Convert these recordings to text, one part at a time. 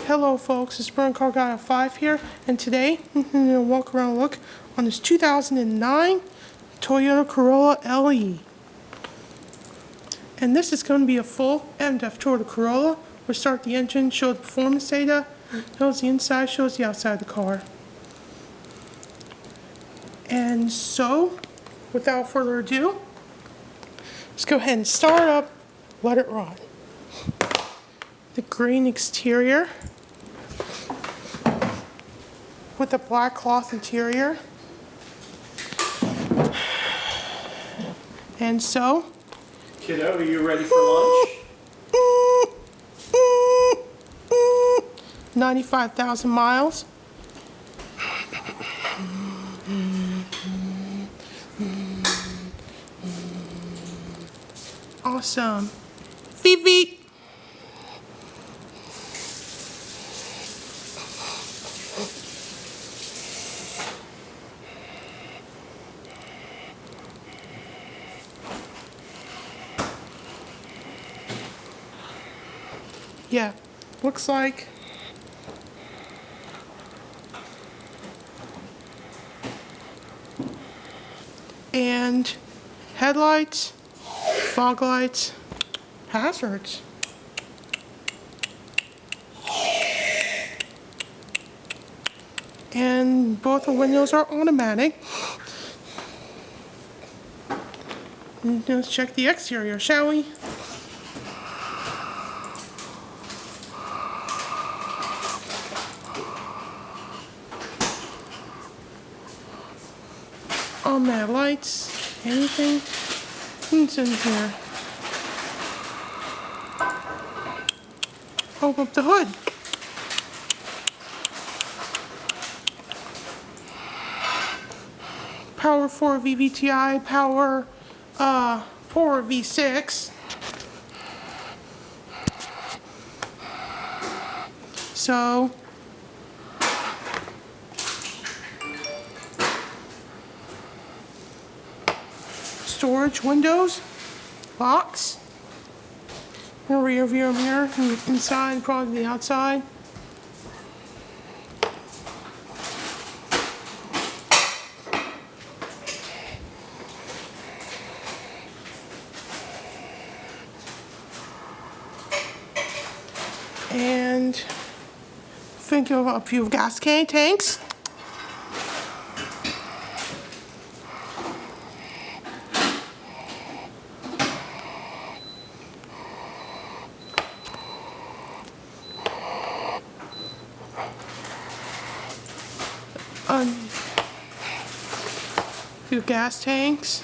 Hello folks, it's Burn Car Guy 5 here, and today I'm going to walk around look on this 2009 Toyota Corolla LE. And this is going to be a full in-depth tour of the Corolla. We'll start the engine, show the performance data, shows the inside, shows the outside of the car. And so, without further ado, let's go ahead and start up, let it run. The green exterior with a black cloth interior. And so, kiddo, are you ready for lunch? 95,000 miles. Awesome. Beep beep. Yeah, looks like and headlights, fog lights, hazards. And both the windows are automatic. Let's check the exterior, shall we? Automatic lights, anything? What's in here? Open up the hood. Power 4 VVTi, power 4 V6. So storage windows, box, a rear view mirror, inside, probably the outside. And think of a few gas tanks. Few gas tanks.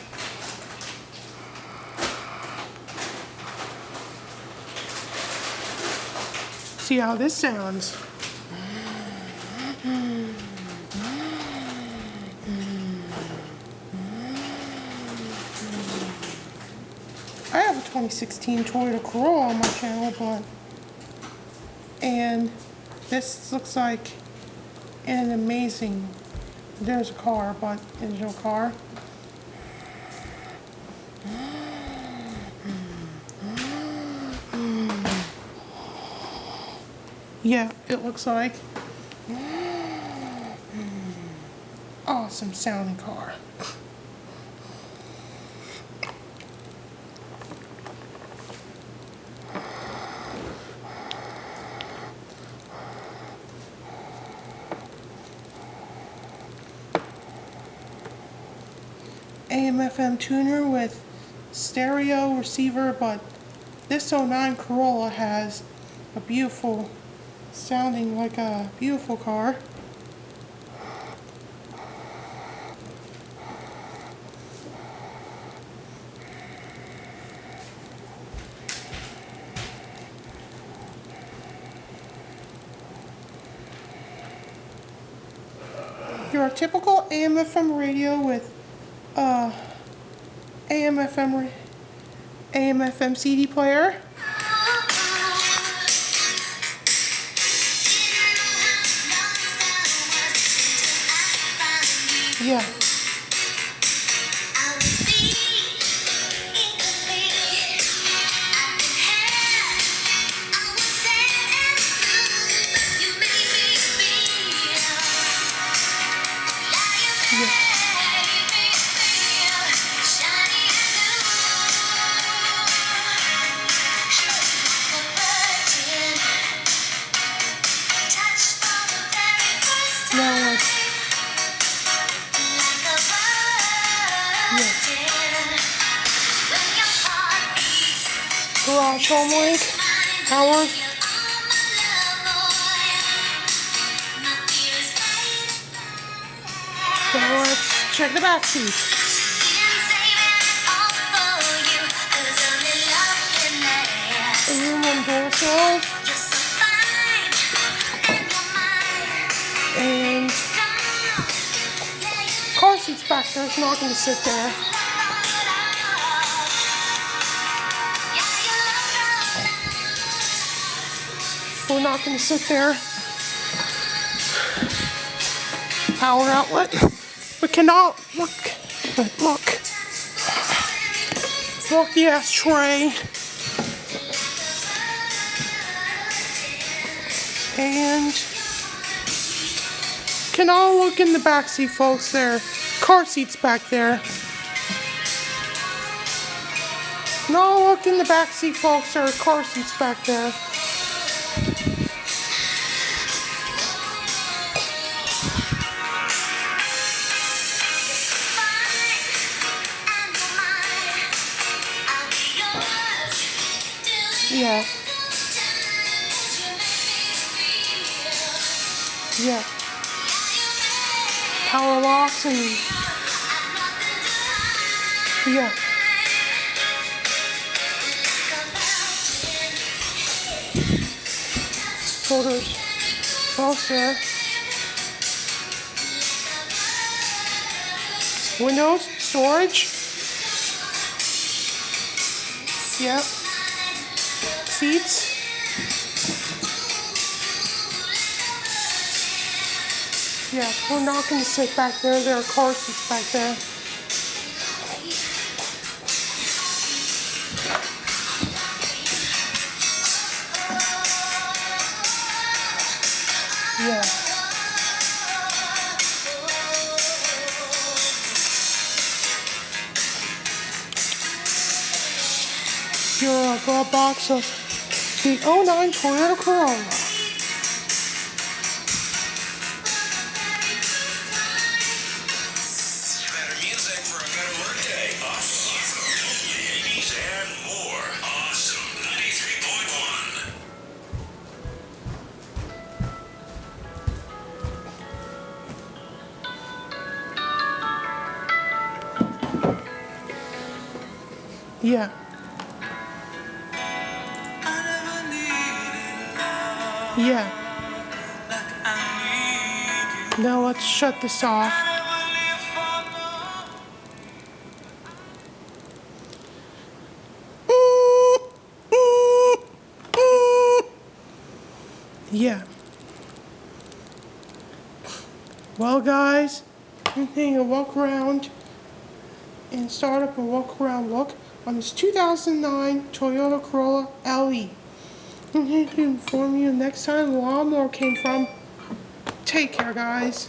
See how this sounds. I have a 2016 Toyota Corolla on my channel, and this looks like an amazing, there's a car, but there's no car. Yeah, it looks like awesome sounding car. AM/FM tuner with stereo receiver, but this '09 Corolla has a beautiful sounding like a beautiful car. Your typical AM/FM radio with AM/FM CD player. Yeah. show them like Howard. Now let's check the back seat. Aluminum door sills. And car seats back there. It's not going to sit there. We're not going to sit there. Power outlet. We cannot look. Look. Look, the ashtray. And cannot look in the back seat, folks. There, car seats back there. No, look in the back seat, folks. There are car seats back there. Yeah. Yeah. Power locks and yeah. Folders. Both there. Windows, storage. Yep. Seats. Yeah, we're not going to sit back there. There are car seats back there. Yeah. Here, a glove box of the 09 Toyota Corolla. Yeah. Yeah. Now let's shut this off. Yeah. Well, guys, I'm taking a walk around and start up a walk around look on this 2009 Toyota Corolla LE. I'm here to inform you next time the lawnmower came from. Take care, guys.